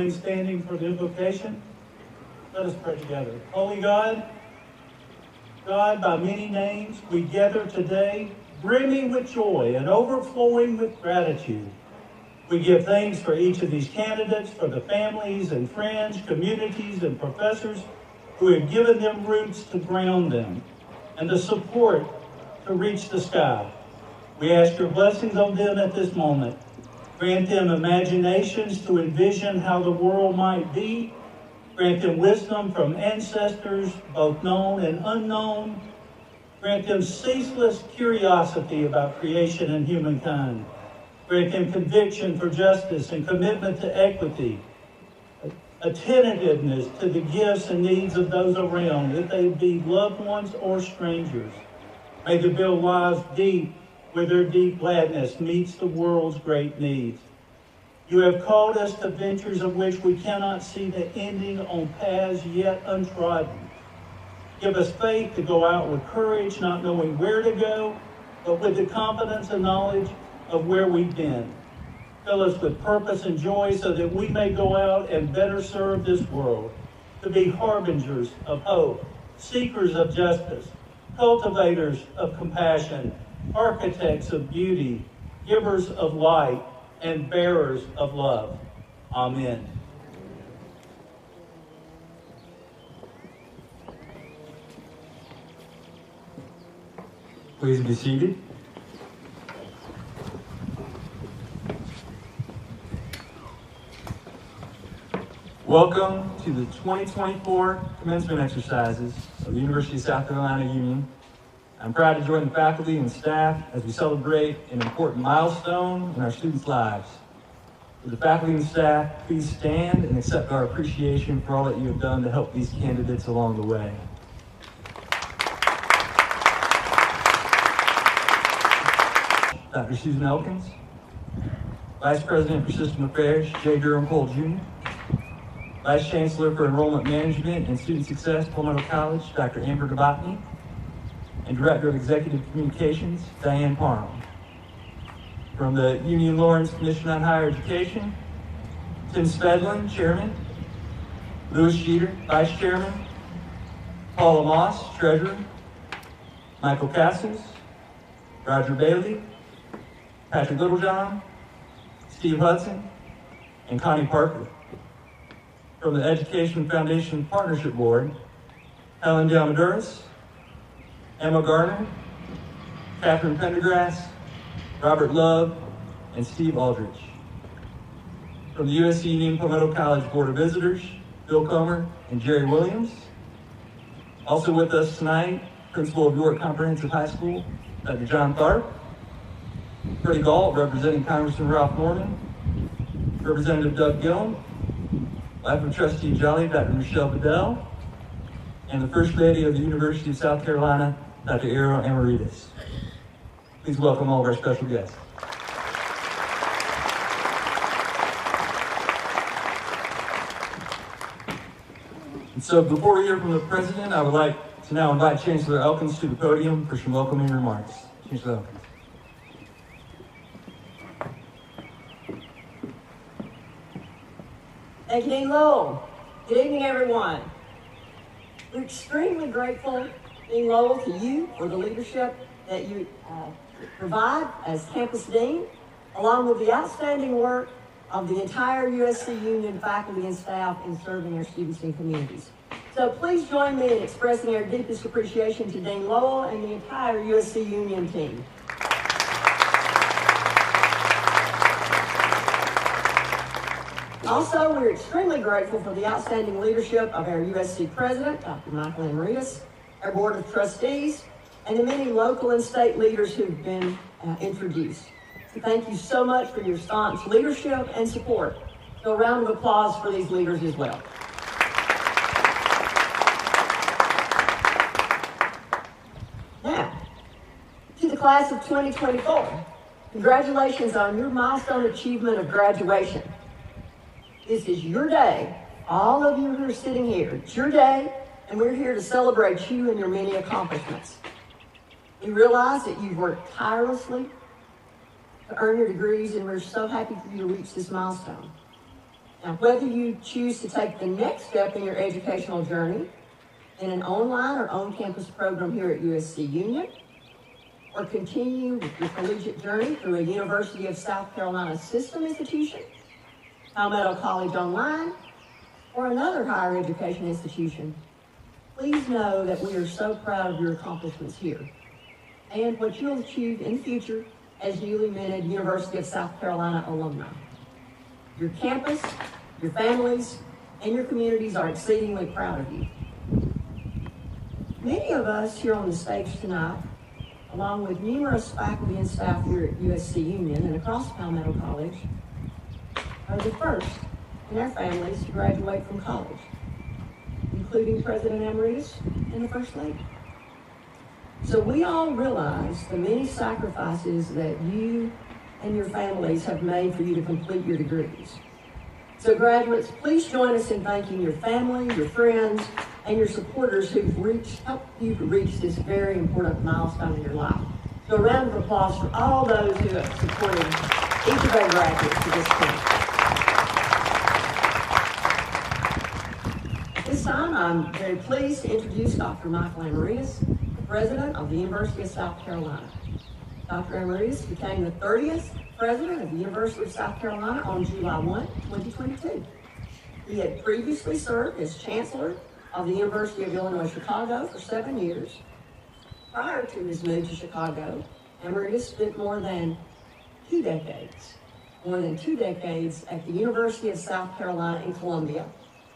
remain standing for the invocation? Let us pray together. Holy God, God, by many names, we gather today, brimming with joy and overflowing with gratitude. We give thanks for each of these candidates, for the families and friends, communities and professors who have given them roots to ground them and the support to reach the sky. We ask your blessings on them at this moment. Grant them imaginations to envision how the world might be. Grant them wisdom from ancestors, both known and unknown. Grant them ceaseless curiosity about creation and humankind. Grant them conviction for justice and commitment to equity, attentiveness to the gifts and needs of those around, if they be loved ones or strangers. May they build lives deep where their deep gladness meets the world's great needs. You have called us to ventures of which we cannot see the ending on paths yet untrodden. Give us faith to go out with courage, not knowing where to go, but with the confidence and knowledge of where we've been. Fill us with purpose and joy so that we may go out and better serve this world, to be harbingers of hope, seekers of justice, cultivators of compassion, architects of beauty, givers of light, and bearers of love. Amen. Please be seated. Welcome to the 2024 Commencement Exercises of the University of South Carolina Union. I'm proud to join the faculty and staff as we celebrate an important milestone in our students' lives. Would the faculty and staff please stand and accept our appreciation for all that you have done to help these candidates along the way. Dr. Susan Elkins, Vice President for System Affairs, J. Durham Cole Jr., Vice Chancellor for Enrollment Management and Student Success, Palmetto College, Dr. Amber Gabotny, and Director of Executive Communications, Diane Parham. From the Union Lawrence Commission on Higher Education, Tim Spedlin, Chairman, Louis Jeter, Vice Chairman, Paula Moss, Treasurer, Michael Castles, Roger Bailey, Patrick Littlejohn, Steve Hudson, and Connie Parker. From the Education Foundation Partnership Board, Helen Diamaduras, Emma Garner, Catherine Pendergrass, Robert Love, and Steve Aldrich. From the USC Union Palmetto College Board of Visitors, Bill Comer and Jerry Williams. Also with us tonight, Principal of York Comprehensive High School, Dr. John Tharp. Freddie Galt, representing Congressman Ralph Norman. Representative Doug Gillum. Wife of Trustee Jolly, Dr. Michelle Bedell. And the First Lady of the University of South Carolina, Dr. Eero Amaritas. Please welcome all of our special guests. And so before we hear from the President, I would like to now invite Chancellor Elkins to the podium for some welcoming remarks. Chancellor Elkins. Thank you, Dean Lowell. Good evening, everyone. We're extremely grateful, Dean Lowell, to you for the leadership that you provide as campus dean, along with the outstanding work of the entire USC Union faculty and staff in serving our students and communities. So please join me in expressing our deepest appreciation to Dean Lowell and the entire USC Union team. Also, we're extremely grateful for the outstanding leadership of our USC President, Dr. Michael Amaritas, our Board of Trustees, and the many local and state leaders who've been introduced. So thank you so much for your staunch leadership and support. So a round of applause for these leaders as well. Now, to the class of 2024, congratulations on your milestone achievement of graduation. This is your day. All of you who are sitting here, it's your day, and we're here to celebrate you and your many accomplishments. We realize that you've worked tirelessly to earn your degrees, and we're so happy for you to reach this milestone. Now, whether you choose to take the next step in your educational journey in an online or on-campus program here at USC Union, or continue with your collegiate journey through a University of South Carolina system institution, Palmetto College Online, or another higher education institution, please know that we are so proud of your accomplishments here and what you'll achieve in the future as newly minted University of South Carolina alumni. Your campus, your families, and your communities are exceedingly proud of you. Many of us here on the stage tonight, along with numerous faculty and staff here at USC Union and across Palmetto College, are the first in our families to graduate from college, including President Emeritus and the First Lady. So we all realize the many sacrifices that you and your families have made for you to complete your degrees. So graduates, please join us in thanking your family, your friends, and your supporters who've helped you to reach this very important milestone in your life. So a round of applause for all those who have supported each of our graduates to this point. At this time, I'm very pleased to introduce Dr. Michael Amaritas, the President of the University of South Carolina. Dr. Amaritas became the 30th President of the University of South Carolina on July 1, 2022. He had previously served as Chancellor of the University of Illinois Chicago for 7 years. Prior to his move to Chicago, Amaritas spent more than 2 decades at the University of South Carolina in Columbia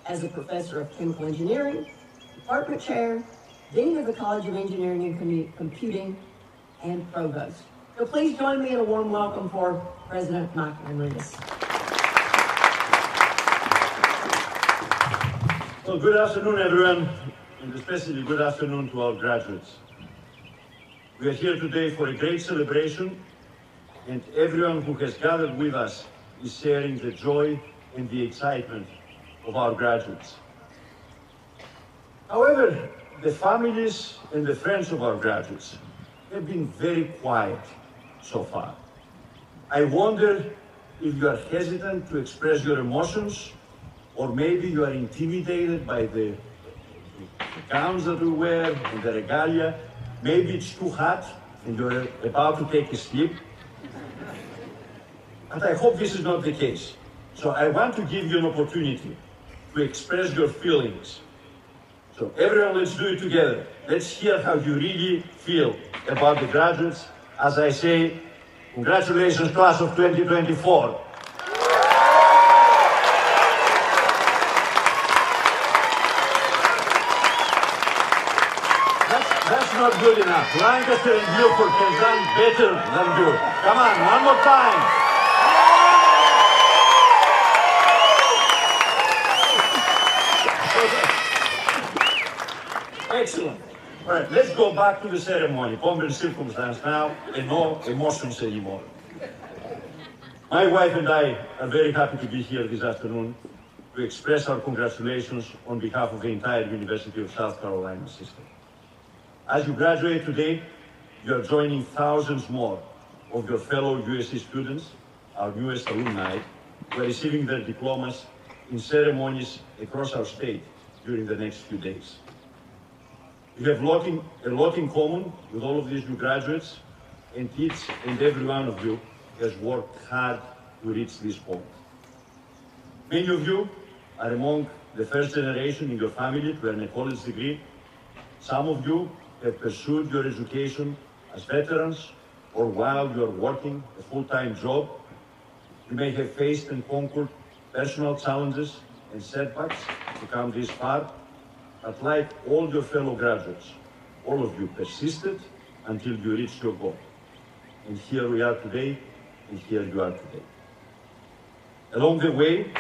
as a professor of chemical engineering, department chair, dean of the College of Engineering and Computing, and provost. So please join me in a warm welcome for President Michael Amaritas. Well, good afternoon, everyone, and especially good afternoon to our graduates. We are here today for a great celebration, and everyone who has gathered with us is sharing the joy and the excitement of our graduates. However, the families and the friends of our graduates have been very quiet so far. I wonder if you are hesitant to express your emotions, or maybe you are intimidated by the gowns that we wear and the regalia. Maybe it's too hot and you're about to take a sleep. But I hope this is not the case. So I want to give you an opportunity to express your feelings. So everyone, let's do it together. Let's hear how you really feel about the graduates. As I say, congratulations, class of 2024. That's not good enough. Lancaster and Beaufort have done better than you. Come on, one more time. Excellent. All right, let's go back to the ceremony. Pomp and circumstance now, and no emotions anymore. My wife and I are very happy to be here this afternoon to express our congratulations on behalf of the entire University of South Carolina system. As you graduate today, you are joining thousands more of your fellow USC students, our newest alumni, who are receiving their diplomas in ceremonies across our state during the next few days. You have a lot in common with all of these new graduates, and each and every one of you has worked hard to reach this point. Many of you are among the first generation in your family to earn a college degree. Some of you have pursued your education as veterans or while you are working a full-time job. You may have faced and conquered personal challenges and setbacks to come this far, but like all your fellow graduates, all of you persisted until you reached your goal. And here we are today, and here you are today. Along the way,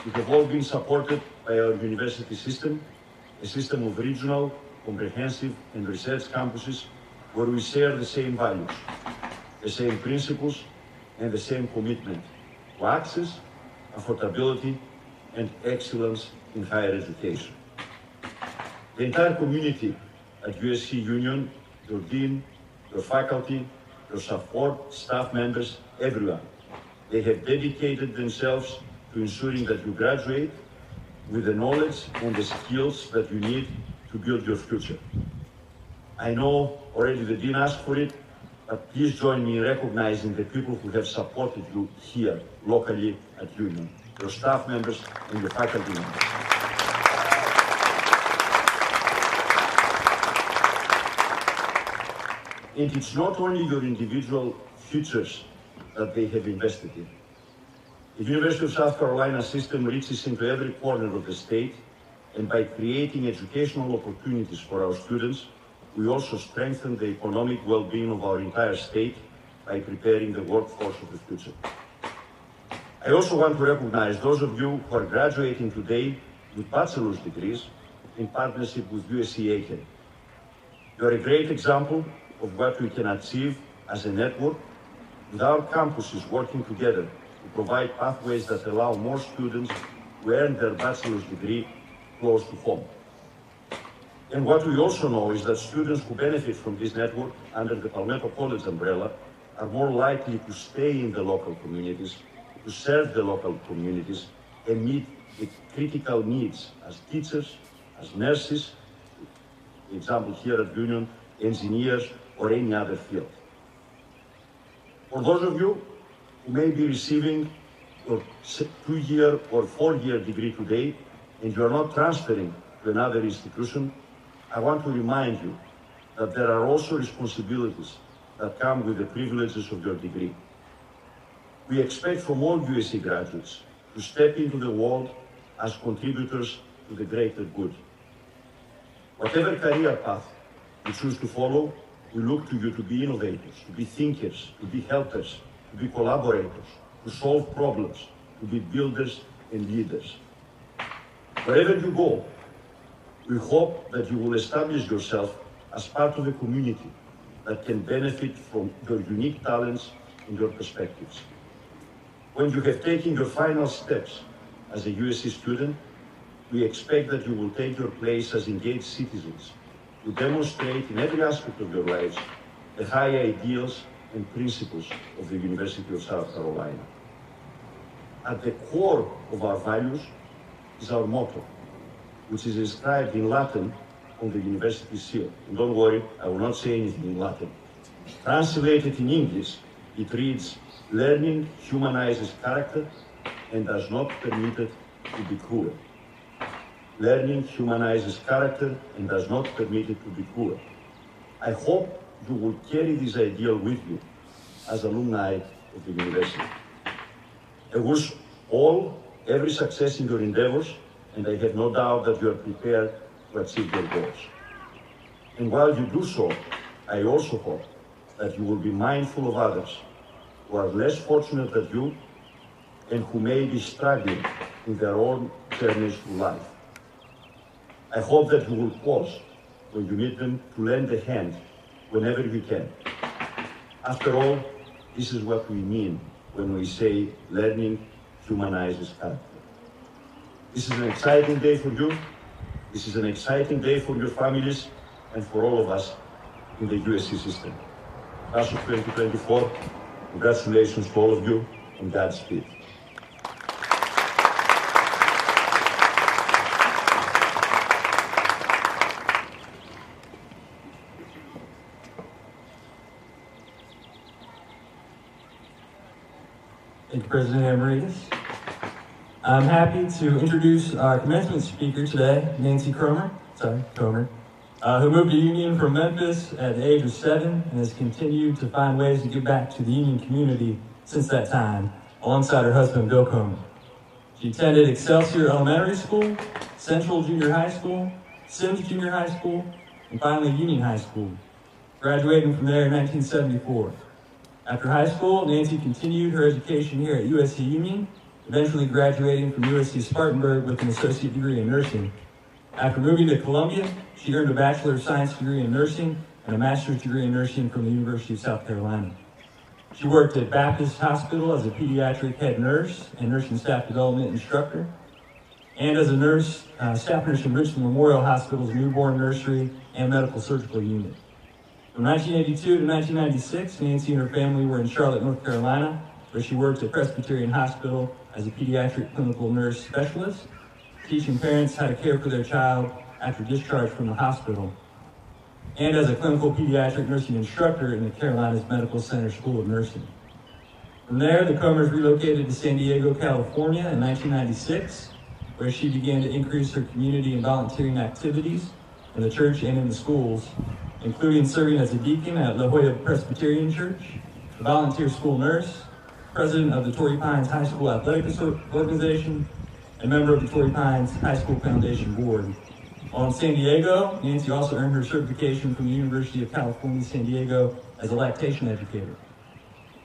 you have all been supported by our university system, a system of regional, comprehensive, and research campuses where we share the same values, the same principles, and the same commitment to access, affordability, and excellence in higher education. The entire community at USC Union, your dean, your faculty, your support staff members, everyone, they have dedicated themselves to ensuring that you graduate with the knowledge and the skills that you need to build your future. I know already the Dean asked for it, but please join me in recognizing the people who have supported you here, locally at Union, your staff members and your faculty members. And it's not only your individual futures that they have invested in. The University of South Carolina system reaches into every corner of the state, and by creating educational opportunities for our students, we also strengthen the economic well-being of our entire state by preparing the workforce of the future. I also want to recognize those of you who are graduating today with bachelor's degrees in partnership with USC Aiken. You are a great example of what we can achieve as a network with our campuses working together to provide pathways that allow more students to earn their bachelor's degree close to home. And what we also know is that students who benefit from this network under the Palmetto College umbrella are more likely to stay in the local communities, to serve the local communities, and meet the critical needs as teachers, as nurses, for example here at Union, engineers, or any other field. For those of you who may be receiving your 2-year or 4-year degree today, and you are not transferring to another institution, I want to remind you that there are also responsibilities that come with the privileges of your degree. We expect from all USC graduates to step into the world as contributors to the greater good. Whatever career path you choose to follow, we look to you to be innovators, to be thinkers, to be helpers, to be collaborators, to solve problems, to be builders and leaders. Wherever you go, we hope that you will establish yourself as part of a community that can benefit from your unique talents and your perspectives. When you have taken your final steps as a USC student, we expect that you will take your place as engaged citizens to demonstrate in every aspect of your lives the high ideals and principles of the University of South Carolina. At the core of our values is our motto, which is inscribed in Latin on the university seal. And don't worry, I will not say anything in Latin. Translated in English, it reads, "Learning humanizes character and does not permit it to be cruel." Learning humanizes character and does not permit it to be cruel. I hope you will carry this ideal with you as alumni of the university. I wish all every success in your endeavors, and I have no doubt that you are prepared to achieve your goals. And while you do so, I also hope that you will be mindful of others who are less fortunate than you and who may be struggling in their own journeys through life. I hope that you will pause when you meet them to lend a hand whenever you can. After all, this is what we mean when we say learning humanizes character. This is an exciting day for you. This is an exciting day for your families and for all of us in the USC system. Class of 2024, congratulations to all of you and Godspeed. Thank you, President Emeritus. I'm happy to introduce our commencement speaker today, Nancy Comer, who moved to Union from Memphis at the age of 7 and has continued to find ways to give back to the Union community since that time, alongside her husband, Bill Comer. She attended Excelsior Elementary School, Central Junior High School, Sims Junior High School, and finally Union High School, graduating from there in 1974. After high school, Nancy continued her education here at USC Union, eventually graduating from USC Spartanburg with an associate degree in nursing. After moving to Columbia, she earned a Bachelor of Science degree in nursing and a master's degree in nursing from the University of South Carolina. She worked at Baptist Hospital as a pediatric head nurse and nursing staff development instructor, and as a nurse, staff nurse in Richmond Memorial Hospital's newborn nursery and medical surgical unit. From 1982 to 1996, Nancy and her family were in Charlotte, North Carolina, where she worked at Presbyterian Hospital as a pediatric clinical nurse specialist, teaching parents how to care for their child after discharge from the hospital, and as a clinical pediatric nursing instructor in the Carolinas Medical Center School of Nursing. From there, the Comers relocated to San Diego, California in 1996, where she began to increase her community and volunteering activities in the church and in the schools, including serving as a deacon at La Jolla Presbyterian Church, a volunteer school nurse, president of the Torrey Pines High School Athletic Organization, and member of the Torrey Pines High School Foundation Board. While in San Diego, Nancy also earned her certification from the University of California, San Diego as a lactation educator.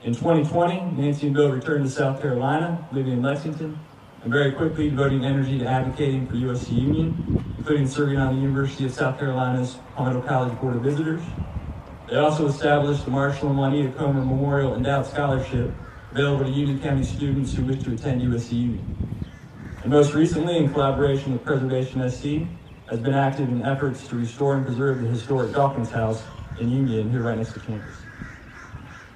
In 2020, Nancy and Bill returned to South Carolina, living in Lexington, and very quickly devoting energy to advocating for USC Union, including serving on the University of South Carolina's Palmetto College Board of Visitors. They also established the Marshall and Juanita Comer Memorial Endowed Scholarship, available to Union County students who wish to attend USC Union. And most recently, in collaboration with Preservation SC, has been active in efforts to restore and preserve the historic Dawkins House in Union, here right next to campus.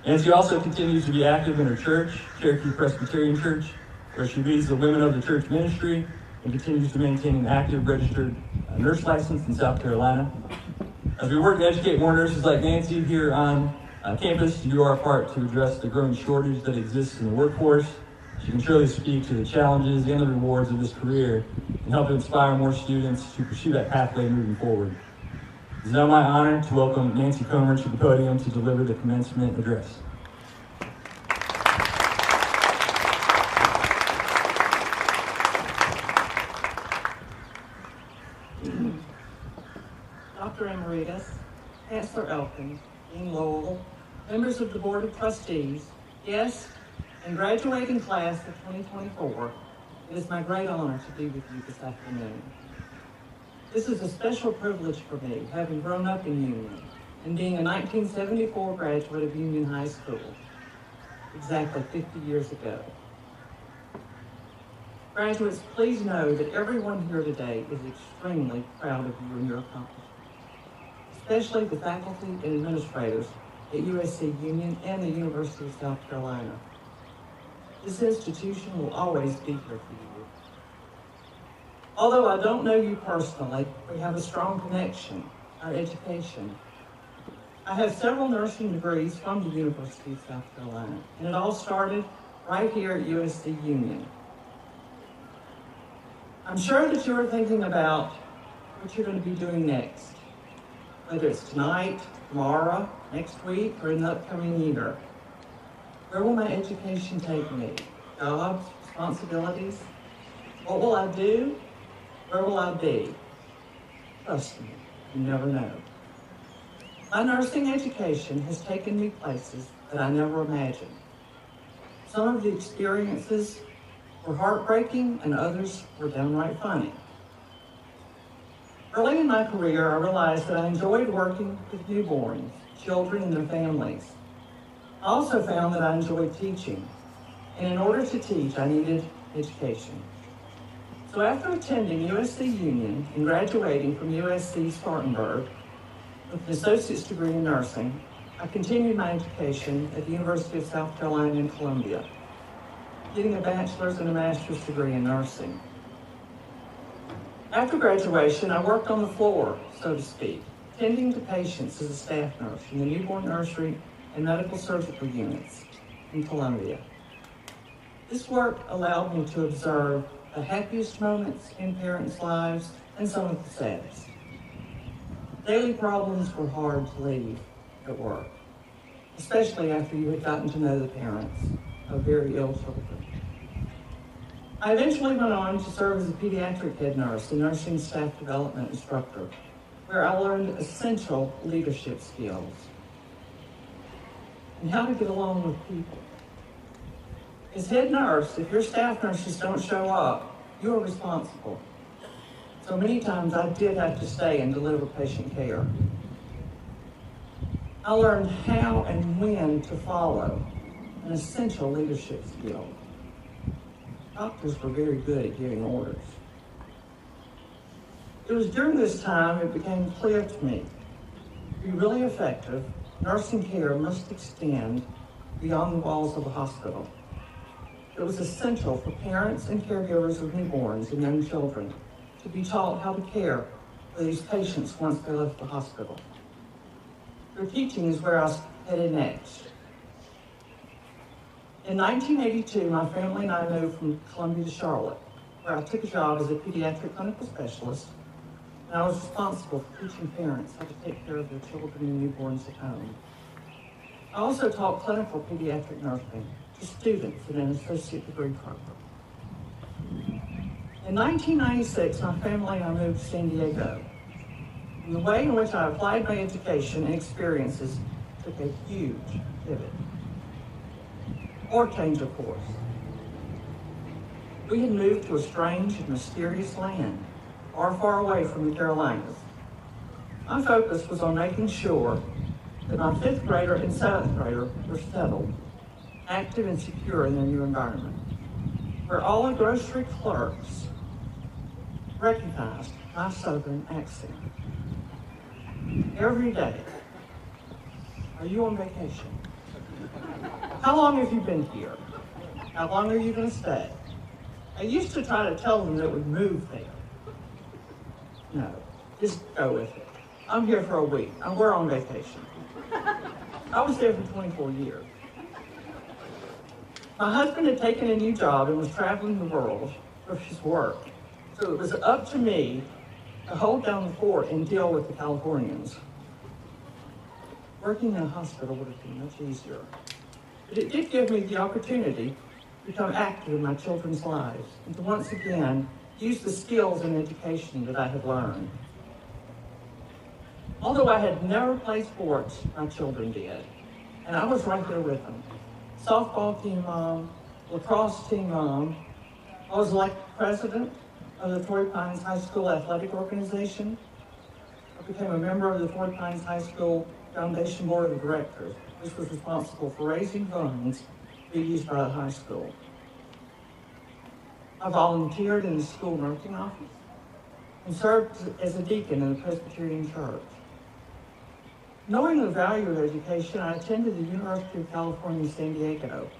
Nancy also continues to be active in her church, Cherokee Presbyterian Church, where she leads the women of the church ministry and continues to maintain an active registered nurse license in South Carolina. As we work to educate more nurses like Nancy here on campus to do our part to address the growing shortage that exists in the workforce, she can surely speak to the challenges and the rewards of this career and help inspire more students to pursue that pathway moving forward. It is now my honor to welcome Nancy Comer to the podium to deliver the commencement address. Dr. Emeritus, Chancellor Elkins, Dean Lowell, members of the Board of Trustees, guests, and graduating class of 2024, it is my great honor to be with you this afternoon. This is a special privilege for me, having grown up in Union and being a 1974 graduate of Union High School, exactly 50 years ago. Graduates, please know that everyone here today is extremely proud of you and your accomplishments, especially the faculty and administrators at USC Union and the University of South Carolina. This institution will always be here for you. Although I don't know you personally, we have a strong connection, our education. I have several nursing degrees from the University of South Carolina, and it all started right here at USC Union. I'm sure that you are thinking about what you're going to be doing next, whether it's tonight, tomorrow, next week, or in the upcoming year. Where will my education take me? Jobs, responsibilities? What will I do? Where will I be? Trust me, you never know. My nursing education has taken me places that I never imagined. Some of the experiences were heartbreaking and others were downright funny. Early in my career, I realized that I enjoyed working with newborns, children, and their families. I also found that I enjoyed teaching, and in order to teach, I needed education. So after attending USC Union and graduating from USC Spartanburg with an associate's degree in nursing, I continued my education at the University of South Carolina in Columbia, getting a bachelor's and a master's degree in nursing. After graduation, I worked on the floor, so to speak, tending to patients as a staff nurse in the newborn nursery and medical surgical units in Columbia. This work allowed me to observe the happiest moments in parents' lives and some of the saddest. Daily problems were hard to leave at work, especially after you had gotten to know the parents of very ill children. I eventually went on to serve as a pediatric head nurse and nursing staff development instructor, where I learned essential leadership skills and how to get along with people. As head nurse, if your staff nurses don't show up, you are responsible. So many times I did have to stay and deliver patient care. I learned how and when to follow, an essential leadership skill. Doctors were very good at giving orders. It was during this time it became clear to me, to be really effective, nursing care must extend beyond the walls of a hospital. It was essential for parents and caregivers of newborns and young children to be taught how to care for these patients once they left the hospital. Their teaching is where I was headed next. In 1982, my family and I moved from Columbia to Charlotte, where I took a job as a pediatric clinical specialist, and I was responsible for teaching parents how to take care of their children and newborns at home. I also taught clinical pediatric nursing to students in an associate degree program. In 1996, my family and I moved to San Diego. And the way in which I applied my education and experiences took a huge pivot. Or change of course. We had moved to a strange and mysterious land, far away from the Carolinas. My focus was on making sure that my 5th grader and 7th grader were settled, active and secure in their new environment, where all the grocery clerks recognized my Southern accent. Every day, are you on vacation? How long have you been here? How long are you going to stay? I used to try to tell them that we moved there. No, just go with it. I'm here for a week. We're on vacation. I was there for 24 years. My husband had taken a new job and was traveling the world for his work. So it was up to me to hold down the fort and deal with the Californians. Working in a hospital would have been much easier. But it did give me the opportunity to become active in my children's lives and to once again use the skills and education that I had learned. Although I had never played sports, my children did, and I was right there with them. Softball team mom, lacrosse team mom. I was elected president of the Torrey Pines High School Athletic Organization. I became a member of the Torrey Pines High School Foundation Board of Directors, which was responsible for raising funds to be used by the high school. I volunteered in the school nursing office and served as a deacon in the Presbyterian Church. Knowing the value of education, I attended the University of California, San Diego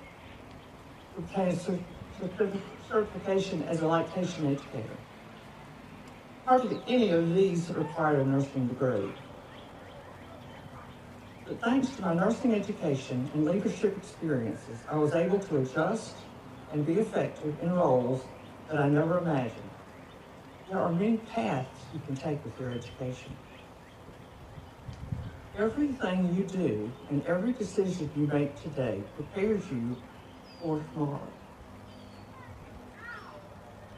to obtain a certification as a lactation educator. Hardly any of these required a nursing degree. But thanks to my nursing education and leadership experiences, I was able to adjust and be effective in roles that I never imagined. There are many paths you can take with your education. Everything you do and every decision you make today prepares you for tomorrow.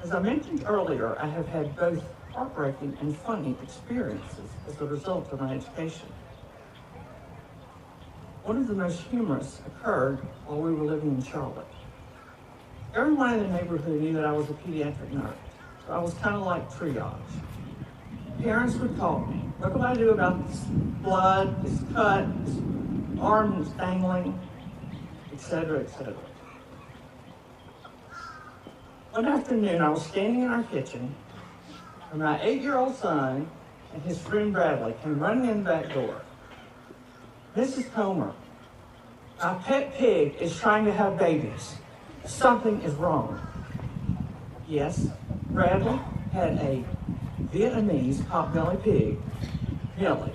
As I mentioned earlier, I have had both heartbreaking and funny experiences as a result of my education. One of the most humorous occurred while we were living in Charlotte. Everyone in the neighborhood knew that I was a pediatric nurse, so I was kind of like triage. Parents would call me, what do I do about this blood, this cut, this arm that's dangling, etc., etc. One afternoon, I was standing in our kitchen, and my 8-year-old son and his friend Bradley came running in the back door. Mrs. Comer, my pet pig is trying to have babies. Something is wrong. Yes, Bradley had a Vietnamese potbelly pig, Millie.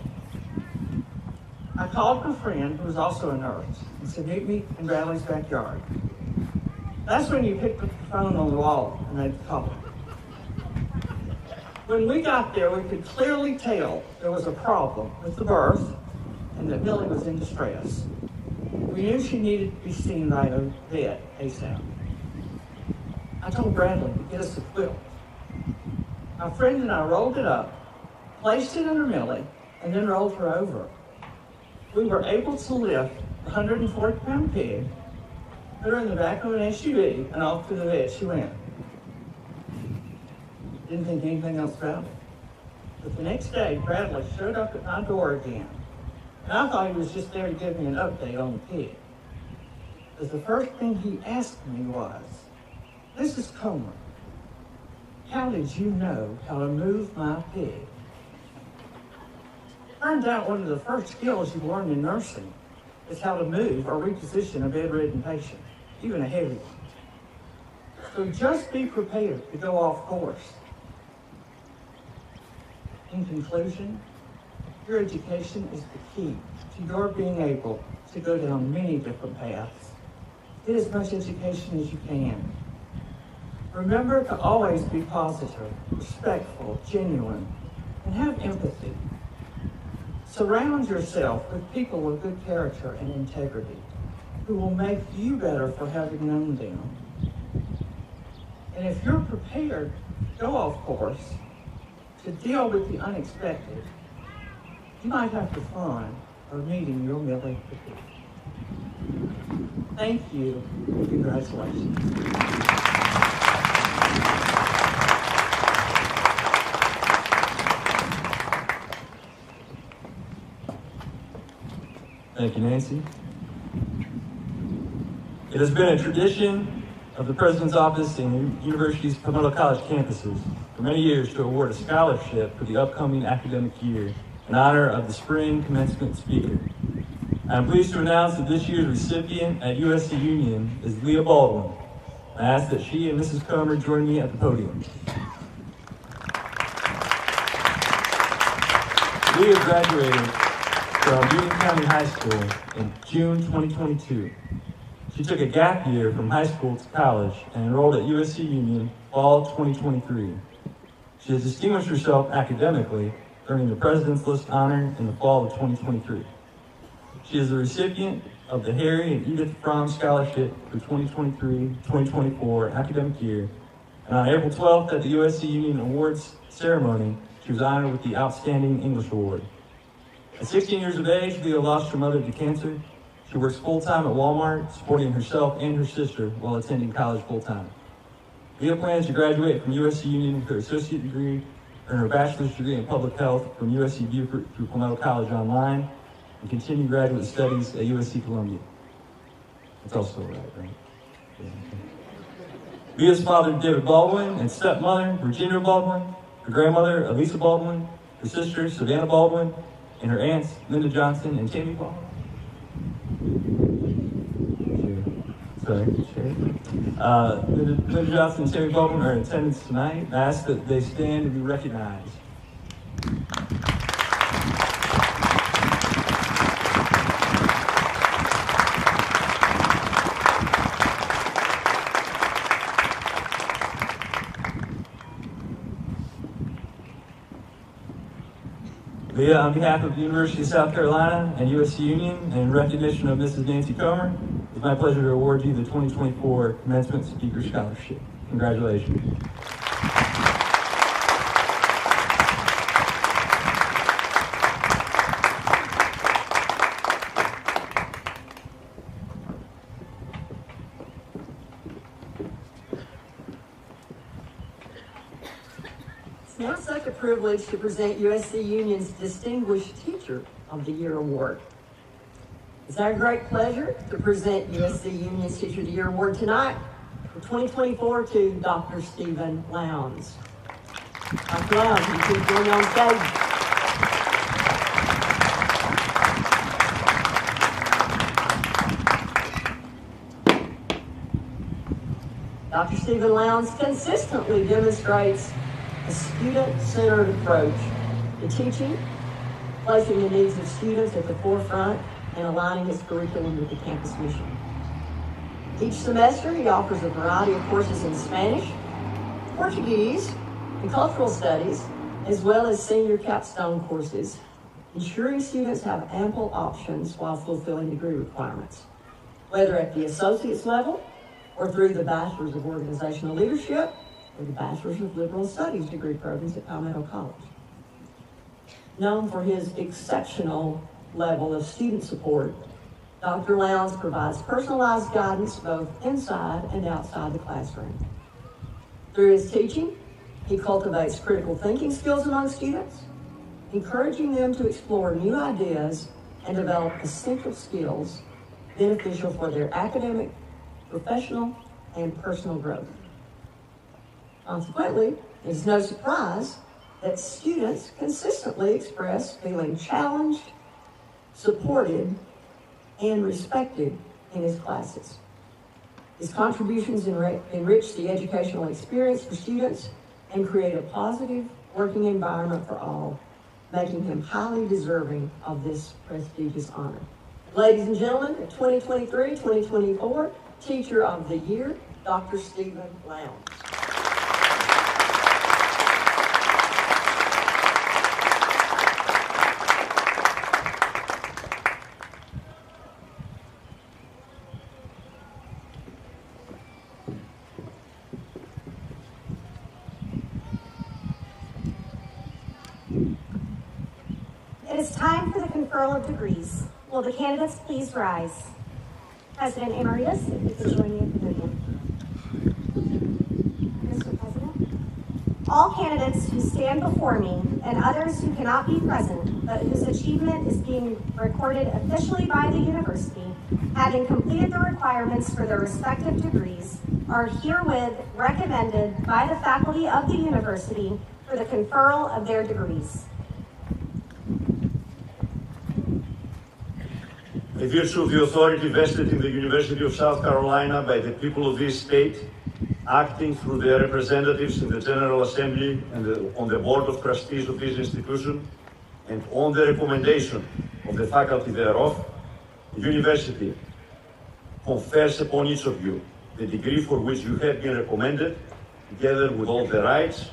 I called my friend, who was also a nurse, and said, meet me in Bradley's backyard. That's when you picked up the phone on the wall and they'd call it. When we got there, we could clearly tell there was a problem with the birth and that Millie was in distress. We knew she needed to be seen by a vet ASAP. I told Bradley to get us a quilt. My friend and I rolled it up, placed it under Millie, and then rolled her over. We were able to lift the 140-pound pig, put her in the back of an SUV, and off to the vet she went. Didn't think anything else about it. But the next day, Bradley showed up at my door again. And I thought he was just there to give me an update on the pig. Because the first thing he asked me was, Mrs. Comer, how did you know how to move my pig? Turns out one of the first skills you learn in nursing is how to move or reposition a bedridden patient, even a heavy one. So just be prepared to go off course. In conclusion, your education is the key to your being able to go down many different paths. Get as much education as you can. Remember to always be positive, respectful, genuine, and have empathy. Surround yourself with people with good character and integrity who will make you better for having known them. And if you're prepared to go off course to deal with the unexpected, you might have to find a meeting your Millie to be. Thank you and congratulations. Thank you, Nancy. It has been a tradition of the President's Office and the University's Palmetto College campuses for many years to award a scholarship for the upcoming academic year in honor of the spring commencement speaker. I am pleased to announce that this year's recipient at USC Union is Leah Baldwin. I ask that she and Mrs. Comer join me at the podium. Leah graduated from Union County High School in June 2022. She took a gap year from high school to college and enrolled at USC Union fall 2023. She has distinguished herself academically, earning the President's List honor in the fall of 2023. She is the recipient of the Harry and Edith Fromm Scholarship for 2023-2024 academic year, and on April 12th at the USC Union Awards ceremony, she was honored with the Outstanding English Award. At 16 years of age, Leah lost her mother to cancer. She works full-time at Walmart, supporting herself and her sister while attending college full-time. Leah plans to graduate from USC Union with her associate degree, earn her bachelor's degree in public health from USC Beaufort through Palmetto College Online, and continue graduate studies at USC Columbia. That's also right? Yeah. Leah's father, David Baldwin, and stepmother, Virginia Baldwin, her grandmother, Elisa Baldwin, her sister, Savannah Baldwin, and her aunts, Linda Johnson and Tammy Baldwin. Linda Johnson and Tammy Baldwin are in attendance tonight. I ask that they stand and be recognized. Leah, on behalf of the University of South Carolina and USC Union, and in recognition of Mrs. Nancy Comer, it's my pleasure to award you the 2024 Commencement Speaker Scholarship. Congratulations. It's now such a privilege to present USC Union's Distinguished Teacher of the Year Award. It's our great pleasure to present USC Union's Teacher of the Year Award tonight for 2024 to Dr. Stephen Lowndes. Dr. Lowndes, you can join me on stage. Dr. Stephen Lowndes consistently demonstrates a student-centered approach to teaching, placing the needs of students at the forefront and aligning his curriculum with the campus mission. Each semester, he offers a variety of courses in Spanish, Portuguese, and cultural studies, as well as senior capstone courses, ensuring students have ample options while fulfilling degree requirements, whether at the associate's level or through the Bachelor's of Organizational Leadership or the Bachelor's of Liberal Studies degree programs at Palmetto College. Known for his exceptional level of student support, Dr. Lowndes provides personalized guidance both inside and outside the classroom. Through his teaching, he cultivates critical thinking skills among students, encouraging them to explore new ideas and develop essential skills beneficial for their academic, professional, and personal growth. Consequently, it is no surprise that students consistently express feeling challenged, supported, and respected in his classes. His contributions enrich the educational experience for students and create a positive working environment for all, making him highly deserving of this prestigious honor. Ladies and gentlemen, the 2023-2024 Teacher of the Year, Dr. Stephen Lowndes. It is time for the conferral of degrees. Will the candidates please rise? President Emeritus, if you could join me at the podium. Mr. President, all candidates who stand before me and others who cannot be present, but whose achievement is being recorded officially by the university, having completed the requirements for their respective degrees, are herewith recommended by the faculty of the university for the conferral of their degrees. By virtue of the authority vested in the University of South Carolina by the people of this state, acting through their representatives in the General Assembly and on the Board of Trustees of this institution, and on the recommendation of the faculty thereof, the university confers upon each of you the degree for which you have been recommended, together with all the rights,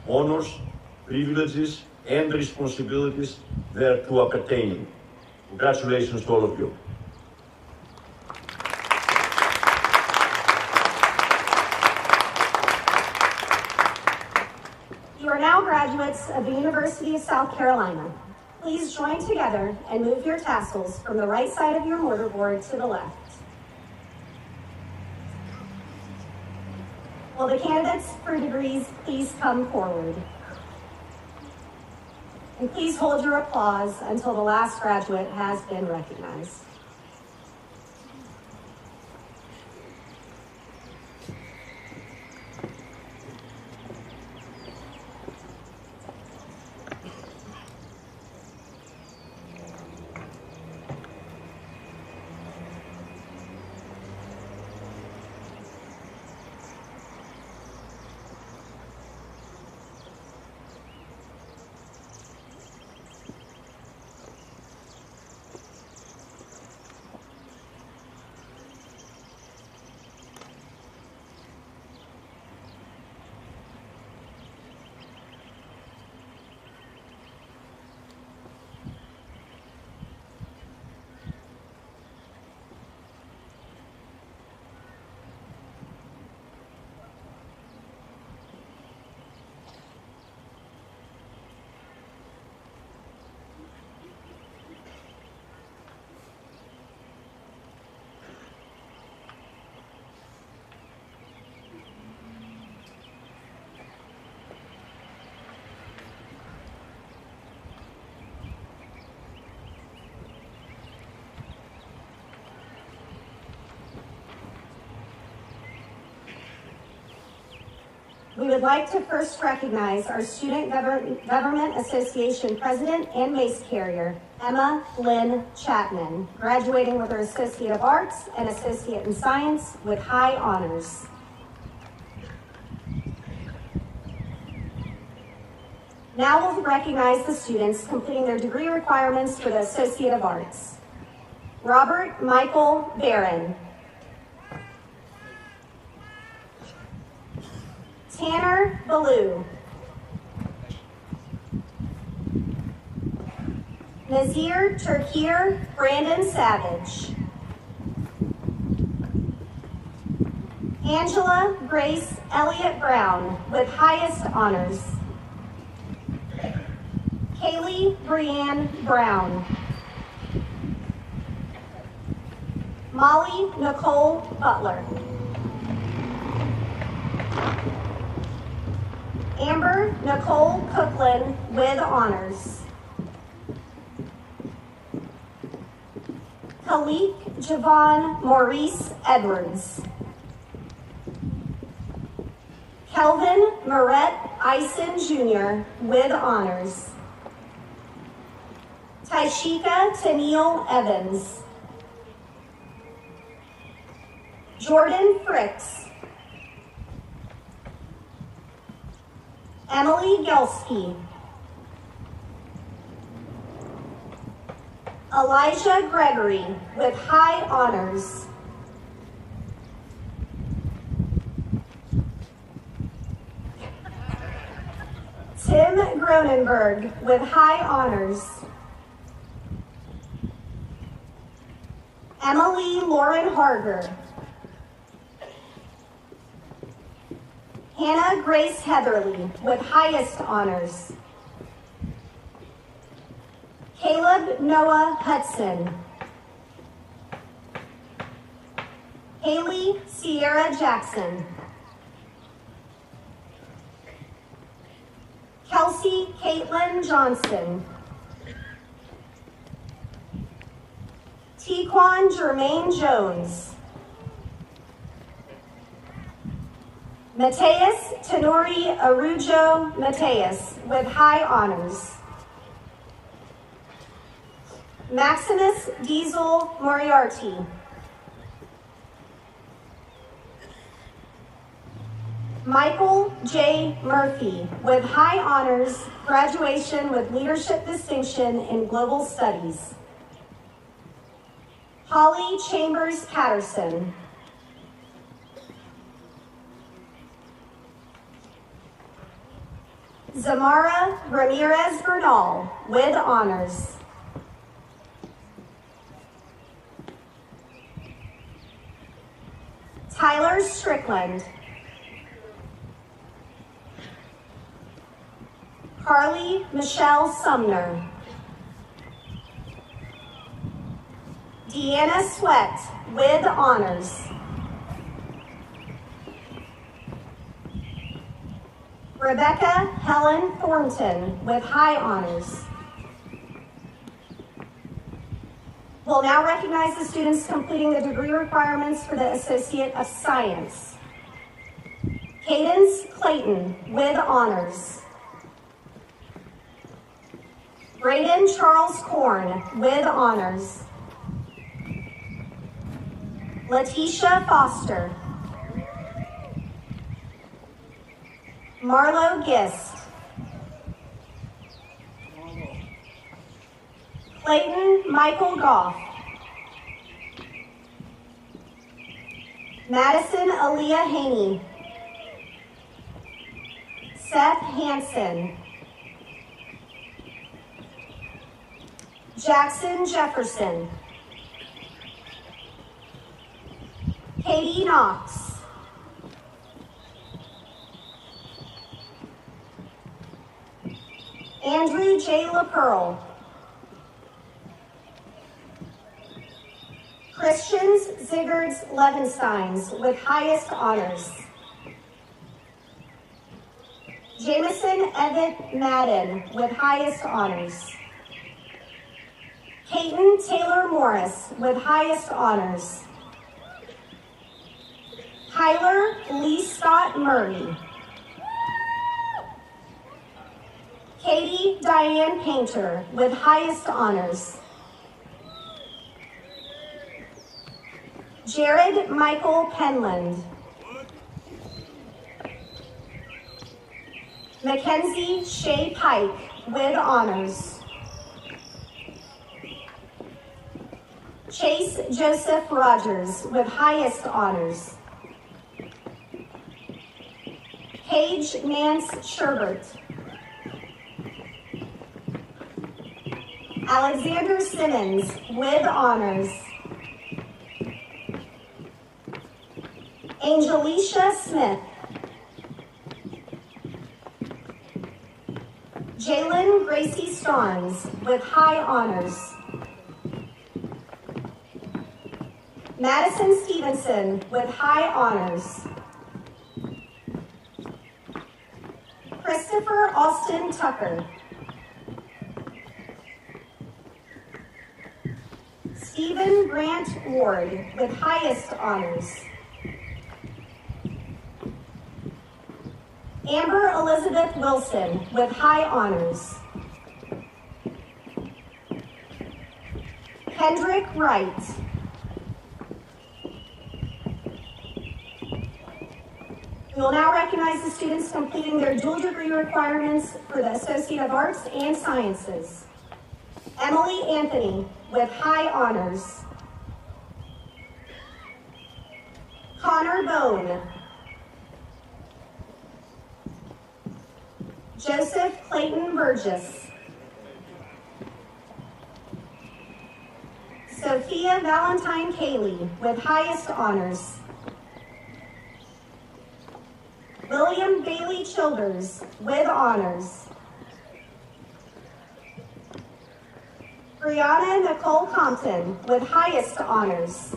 honors, privileges, and responsibilities thereto appertaining. Congratulations to all of you. You are now graduates of the University of South Carolina. Please join together and move your tassels from the right side of your mortarboard to the left. Will the candidates for degrees please come forward? And please hold your applause until the last graduate has been recognized. We would like to first recognize our Student Government Association President and Mace Carrier, Emma Lynn Chapman, graduating with her Associate of Arts and Associate in Science with high honors. Now we'll recognize the students completing their degree requirements for the Associate of Arts. Robert Michael Barron. Tanner Ballou. Nazir Turkir Brandon Savage. Angela Grace Elliott Brown with highest honors. Kaylee Brianne Brown. Molly Nicole Butler. Amber Nicole Cookland with honors. Khalik Javon Maurice Edwards. Kelvin Moret Eisen Jr. with honors. Taishika Tennille Evans. Jordan Fricks, Emily Gelsky, Elijah Gregory with high honors. Tim Gronenberg with high honors. Emily Lauren Harger. Hannah Grace Heatherly with highest honors. Caleb Noah Hudson. Haley Sierra Jackson. Kelsey Caitlin Johnson. Tequan Jermaine Jones. Mateus Tenori Arujo Mateus with high honors. Maximus Diesel Moriarty. Michael J. Murphy with high honors, graduation with leadership distinction in global studies. Holly Chambers Patterson. Zamara Ramirez Bernal with honors. Tyler Strickland. Carly Michelle Sumner. Deanna Sweat with honors. Rebecca Helen Thornton with high honors. We'll now recognize the students completing the degree requirements for the Associate of Science. Cadence Clayton with honors. Braden Charles Korn with honors. Letitia Foster. Marlo Gist. Clayton Michael Goff. Madison Aaliyah Haney. Seth Hansen. Jackson Jefferson. Katie Knox. Andrew J. LaPearl. Christians Ziggards Levensteins with highest honors. Jameson Evett Madden with highest honors. Peyton Taylor Morris with highest honors. Tyler Lee Scott Murray. Katie Diane Painter with highest honors. Jared Michael Penland. Mackenzie Shea Pike with honors. Chase Joseph Rogers with highest honors. Paige Nance Sherbert. Alexander Simmons with honors. Angelicia Smith. Jalen Gracie Starnes with high honors. Madison Stevenson with high honors. Christopher Austin Tucker. Stephen Grant Ward with highest honors. Amber Elizabeth Wilson with high honors. Kendrick Wright. We will now recognize the students completing their dual degree requirements for the Associate of Arts and Sciences. Emily Anthony with high honors. Connor Bone. Joseph Clayton Burgess. Sophia Valentine Cayley with highest honors. William Bailey Childers with honors. Brianna Nicole Compton with highest honors.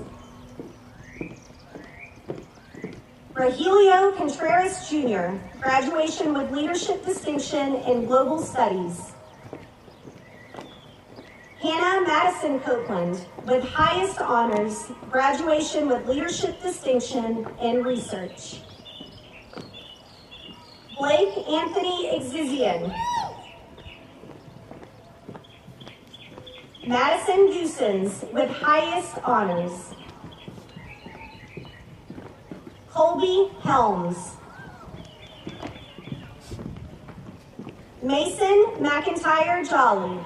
Rogelio Contreras Jr., graduation with leadership distinction in global studies. Hannah Madison Copeland with highest honors, graduation with leadership distinction in research. Blake Anthony Exizian. Madison Goosens with highest honors. Colby Helms. Mason McIntyre Jolly.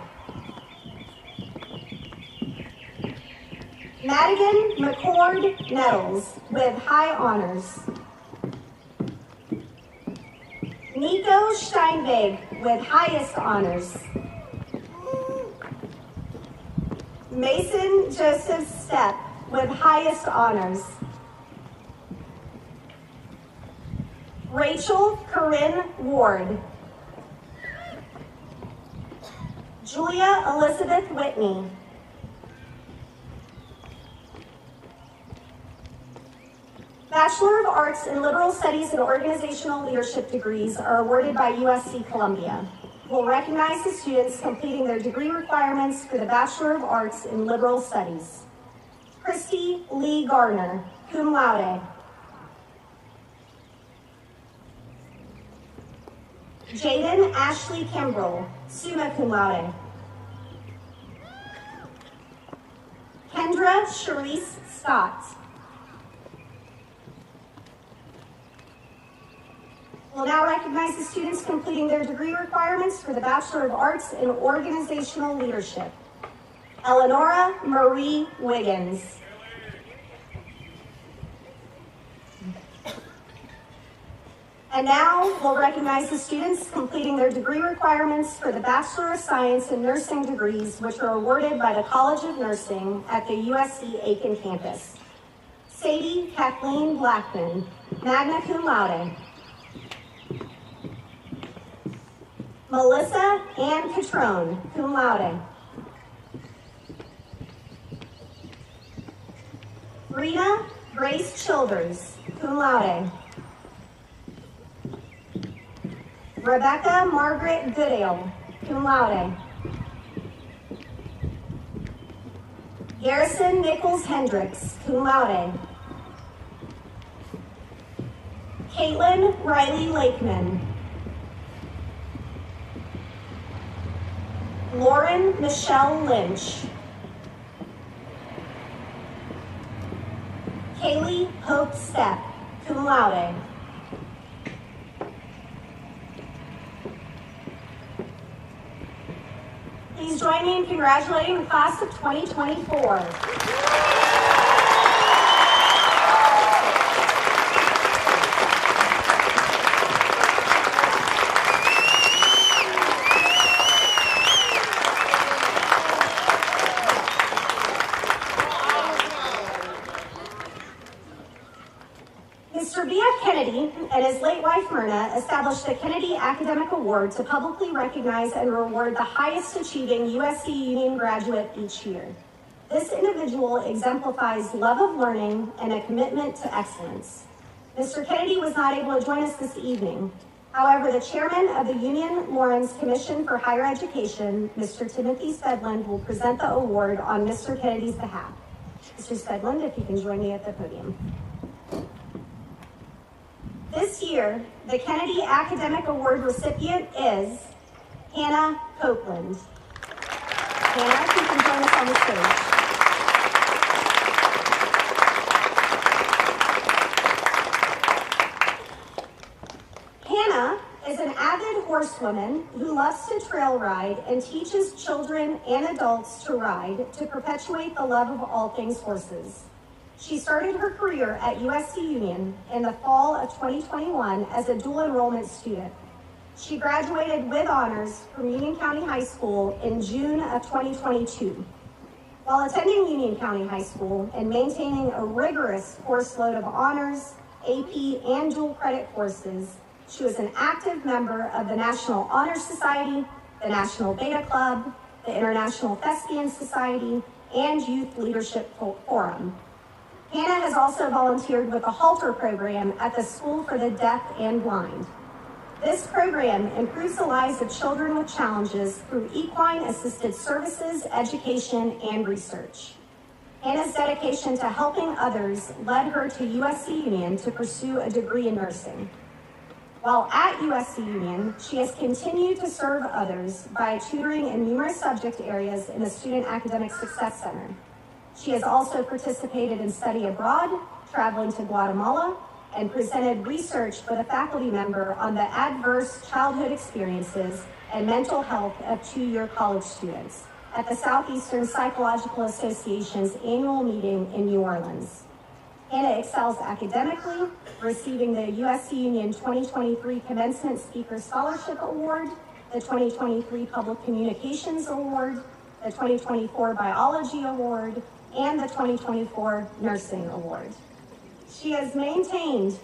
Madigan McCord Nettles with high honors. Nico Steinweg with highest honors. Mason Joseph Stepp with highest honors. Rachel Corinne Ward. Julia Elizabeth Whitney. Bachelor of Arts in Liberal Studies and Organizational Leadership degrees are awarded by USC Columbia. We'll recognize the students completing their degree requirements for the Bachelor of Arts in Liberal Studies. Christy Lee Garner, cum laude. Jaden Ashley Kimbrell, summa cum laude. Kendra Charisse Scott. We'll now recognize the students completing their degree requirements for the Bachelor of Arts in Organizational Leadership. Eleonora Marie Wiggins. And now we'll recognize the students completing their degree requirements for the Bachelor of Science in Nursing degrees, which are awarded by the College of Nursing at the USC Aiken campus. Sadie Kathleen Blackman, magna cum laude. Melissa Ann Patron, cum laude. Rena Grace Childers, cum laude. Rebecca Margaret Goodale, cum laude. Garrison Nichols Hendricks, cum laude. Caitlin Riley Lakeman. Lauren Michelle Lynch. Kaylee Hope Stepp, cum laude. Please join me in congratulating the class of 2024. Mr. B.F. Kennedy and his late wife Myrna established the Kennedy Academic Award to publicly recognize and reward the highest achieving USC Union graduate each year. This individual exemplifies love of learning and a commitment to excellence. Mr. Kennedy was not able to join us this evening. However, the chairman of the Union Lawrence Commission for Higher Education, Mr. Timothy Stedland, will present the award on Mr. Kennedy's behalf. Mr. Stedland, if you can join me at the podium. This year, the Kennedy Academic Award recipient is Hannah Copeland. Hannah, if you can join us on the stage. horsewoman who loves to trail ride and teaches children and adults to ride to perpetuate the love of all things horses. She started her career at USC Union in the fall of 2021 as a dual enrollment student. She graduated with honors from Union County High School in June of 2022. While attending Union County High School and maintaining a rigorous course load of honors, AP, and dual credit courses, she was an active member of the National Honor Society, the National Beta Club, the International Thespian Society, and Youth Leadership Forum. Hannah has also volunteered with the Halter program at the School for the Deaf and Blind. This program improves the lives of children with challenges through equine-assisted services, education, and research. Hannah's dedication to helping others led her to USC Union to pursue a degree in nursing. While at USC Union, she has continued to serve others by tutoring in numerous subject areas in the Student Academic Success Center. She has also participated in study abroad, traveling to Guatemala, and presented research with a faculty member on the adverse childhood experiences and mental health of two-year college students at the Southeastern Psychological Association's annual meeting in New Orleans. Hannah excels academically, receiving the USC Union 2023 Commencement Speaker Scholarship Award, the 2023 Public Communications Award, the 2024 Biology Award, and the 2024 Nursing Award. She has maintained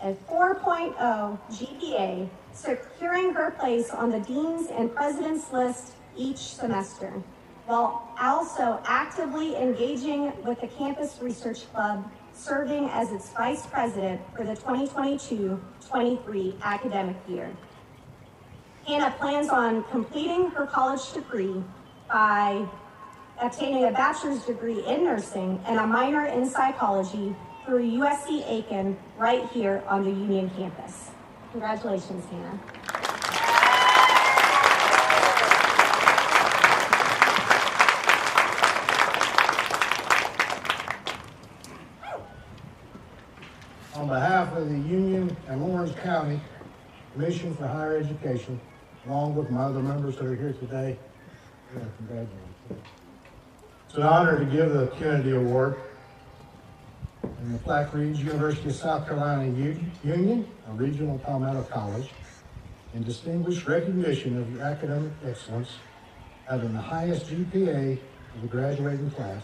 a 4.0 GPA, securing her place on the Dean's and President's list each semester, while also actively engaging with the Campus Research Club, serving as its Vice President for the 2022-23 academic year. Hannah plans on completing her college degree by obtaining a bachelor's degree in nursing and a minor in psychology through USC Aiken right here on the Union campus. Congratulations, Hannah. On behalf of the Union and Lawrence County Commission for Higher Education, along with my other members that are here today, congratulations. It's an honor to give the Kennedy Award. And the plaque reads, University of South Carolina Union, a regional Palmetto College, in distinguished recognition of your academic excellence, having the highest GPA of the graduating class.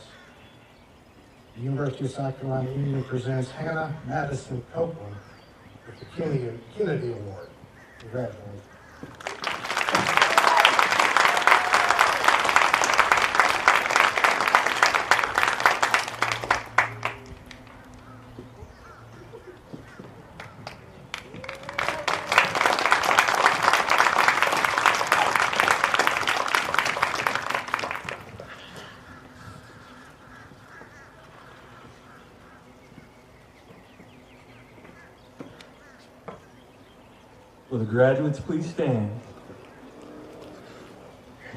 The University of South Carolina Union presents Hannah Madison Copeland with the Kennedy Award. Congratulations. Will the graduates please stand?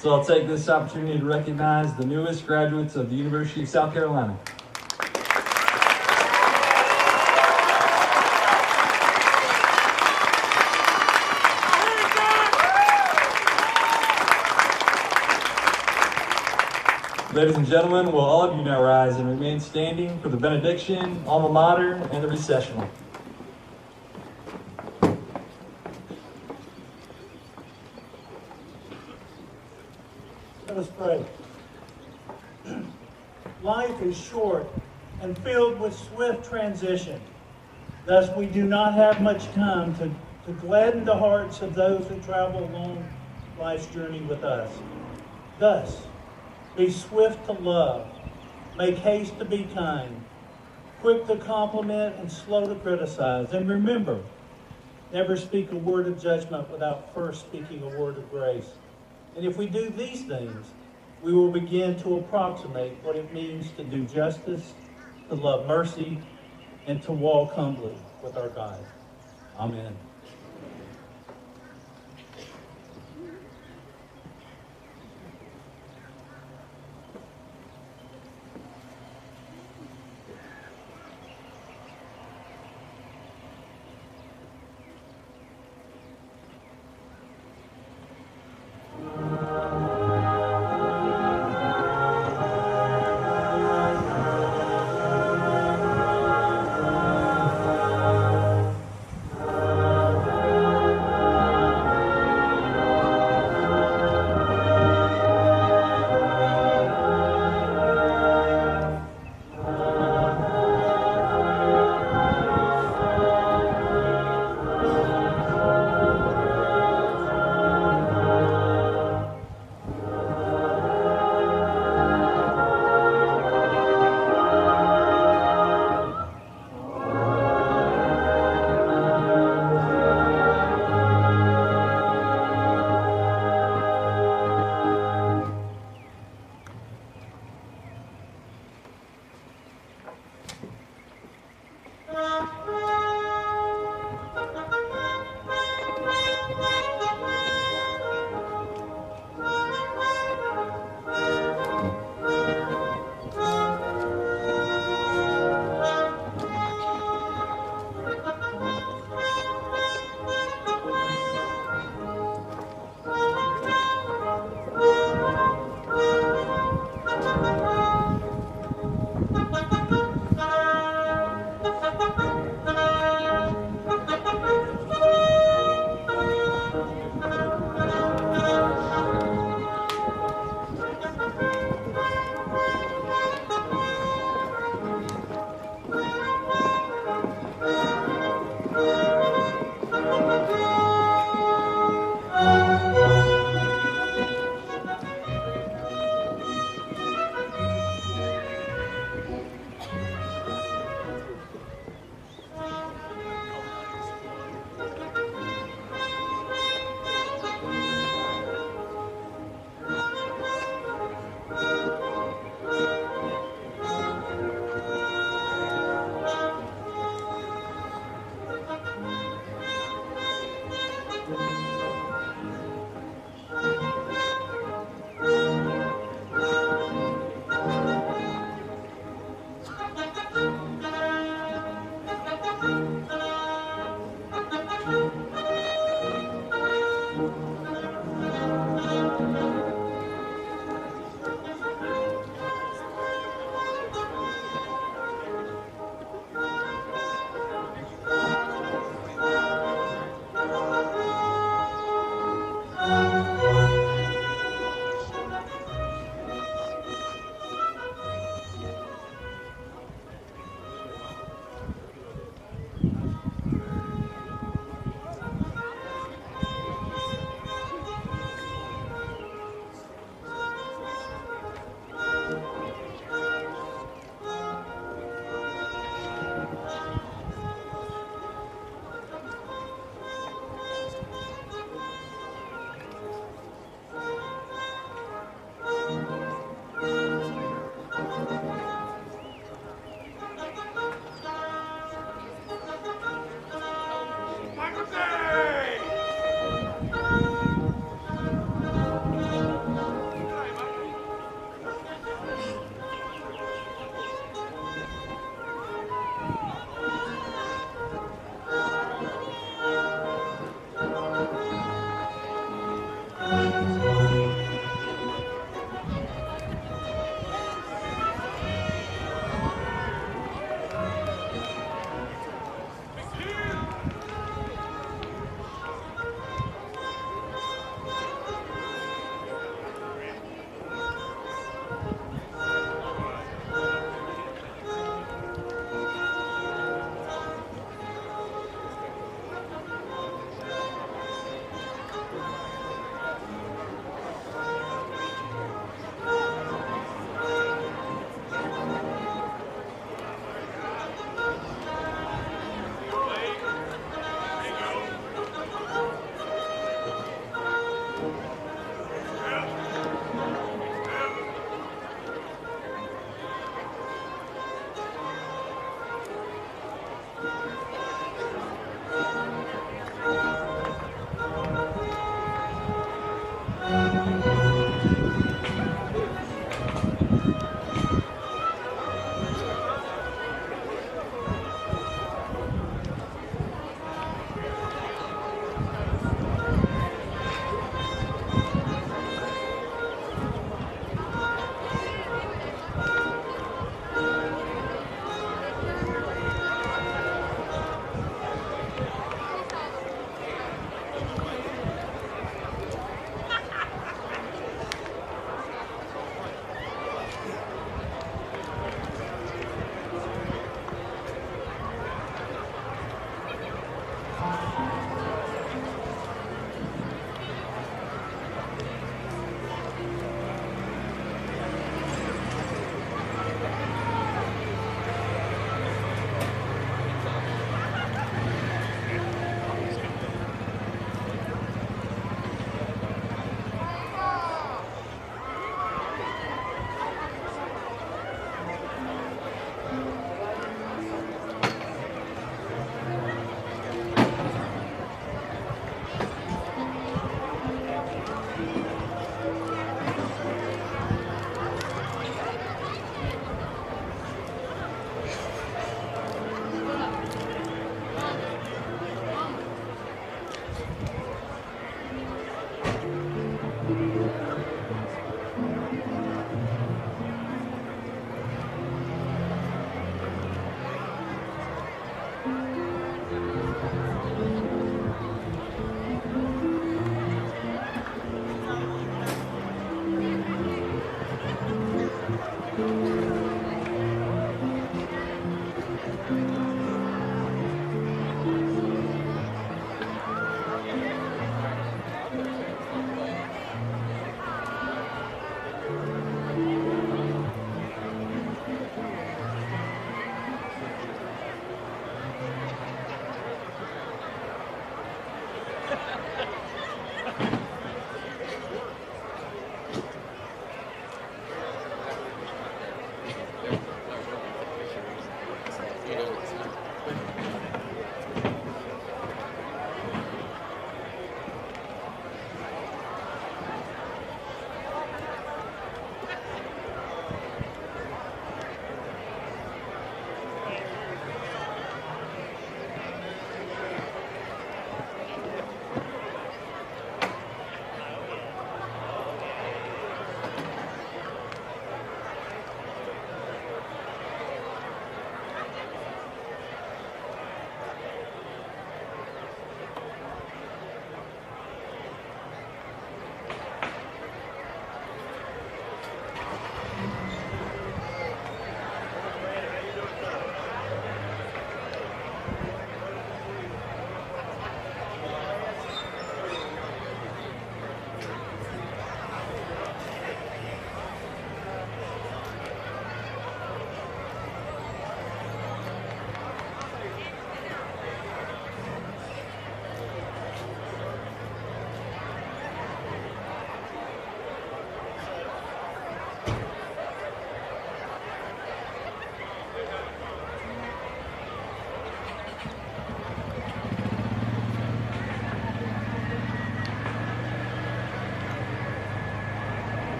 So I'll take this opportunity to recognize the newest graduates of the University of South Carolina. Ladies and gentlemen, will all of you now rise and remain standing for the benediction, alma mater, and the recessional. Let us pray. Life is short and filled with swift transition. Thus, we do not have much time to gladden the hearts of those who travel along life's journey with us. Thus, be swift to love, make haste to be kind, quick to compliment and slow to criticize. And remember, never speak a word of judgment without first speaking a word of grace. And if we do these things, we will begin to approximate what it means to do justice, to love mercy, and to walk humbly with our God. Amen. Thank you.